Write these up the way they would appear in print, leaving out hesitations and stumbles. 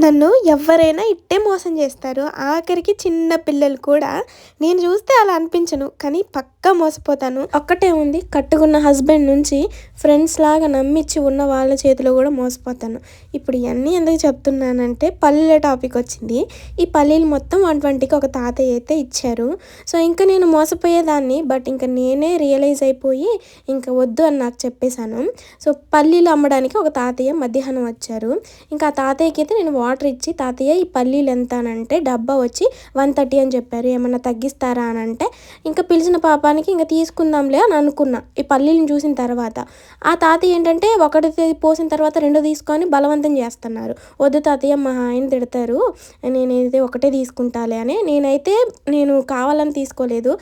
నన్ను ఎవ్వరైనా ఇట్టే మోసం చేస్తారు. ఆఖరికి చిన్న పిల్లలు కూడా. నేను చూస్తే అలా అనిపించను. కానీ పక్కా మోసపోతాను. ఒక్కటే ఉంది, కట్టుకున్న హస్బెండ్ నుంచి ఫ్రెండ్స్ లాగా నమ్మిచ్చి ఉన్న వాళ్ళ చేతిలో కూడా మోసపోతాను. ఇప్పుడు ఇవన్నీ ఎందుకు చెప్తున్నానంటే పల్లీల టాపిక్ వచ్చింది. ఈ పల్లీలు మొత్తం 120కి ఒక తాతయ్య అయితే ఇచ్చారు. సో ఇంకా నేను మోసపోయేదాన్ని. బట్ ఇంకా నేనే రియలైజ్ అయిపోయి ఇంకా వద్దు అని నాకు చెప్పేశాను. సో పల్లీలు అమ్మడానికి ఒక తాతయ్య మధ్యాహ్నం వచ్చారు. ఇంకా ఆ తాతయ్యకి అయితే నేను వాటర్ ఇచ్చి, తాతయ్య ఈ పల్లీలు ఎంత అని అంటే డబ్బా వచ్చి 130 అని చెప్పారు, ఏమన్నా తగ్గిస్తారా అని అంటే ఇంకా పిలిచిన పాపానికి ఇంకా తీసుకుందాంలే అని అనుకున్నా ఈ పల్లీలను చూసిన తర్వాత. ఆ తాతయ్య ఏంటంటే ఒకటి పోసిన తర్వాత రెండు తీసుకొని బలవంతం చేస్తున్నారు. వద్దు తాతయ్య, మా ఆయన తిడతారు, నేనైతే ఒకటే తీసుకుంటాలే అని. నేను కావాలని తీసుకోలేదు,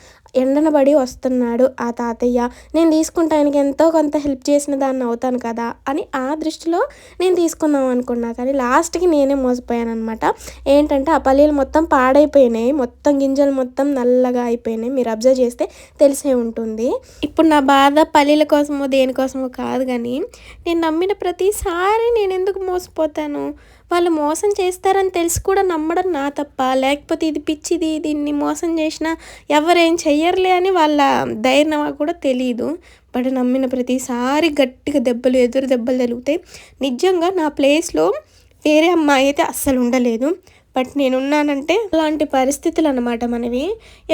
ఎండనబడి వస్తున్నాడు ఆ తాతయ్య, నేను తీసుకుంటా, ఆయనకి ఎంతో కొంత హెల్ప్ చేసిన దాన్ని అవుతాను కదా అని ఆ దృష్టిలో నేను తీసుకుందాం అనుకున్నా. కానీ లాస్ట్కి నేనే మోసపోయాను అనమాట. ఏంటంటే ఆ పల్లీలు మొత్తం పాడైపోయినాయి, మొత్తం గింజలు మొత్తం నల్లగా అయిపోయినాయి. మీరు అబ్జర్వ్ చేస్తే తెలిసే ఉంటుంది. ఇప్పుడు నా బాధ పల్లీల కోసమో దేనికోసమో కాదు, కానీ నేను నమ్మిన ప్రతిసారి నేను ఎందుకు మోసపోతాను? వాళ్ళు మోసం చేస్తారని తెలిసి కూడా నమ్మడం నా తప్ప, లేకపోతే ఇది పిచ్చిది, దీన్ని మోసం చేసినా ఎవరేం చెయ్యరులే అని వాళ్ళ ధైర్యం కూడా తెలియదు. బట్ నమ్మిన ప్రతిసారి గట్టిగా ఎదురు దెబ్బలు తగులుతాయి. నిజంగా నా ప్లేస్లో వేరే అమ్మాయి అయితే అస్సలు ఉండలేదు. బట్ నేనున్నానంటే అలాంటి పరిస్థితులు అనమాట మనవి.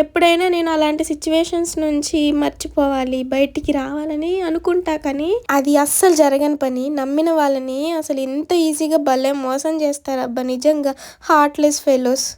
ఎప్పుడైనా నేను అలాంటి సిచ్యువేషన్స్ నుంచి మర్చిపోవాలి, బయటికి రావాలని అనుకుంటా, కానీ అది అస్సలు జరగని పని. నమ్మిన వాళ్ళని అసలు ఇంత ఈజీగా భలే మోసం చేస్తారు అబ్బా, నిజంగా హార్ట్లెస్ ఫెలోస్.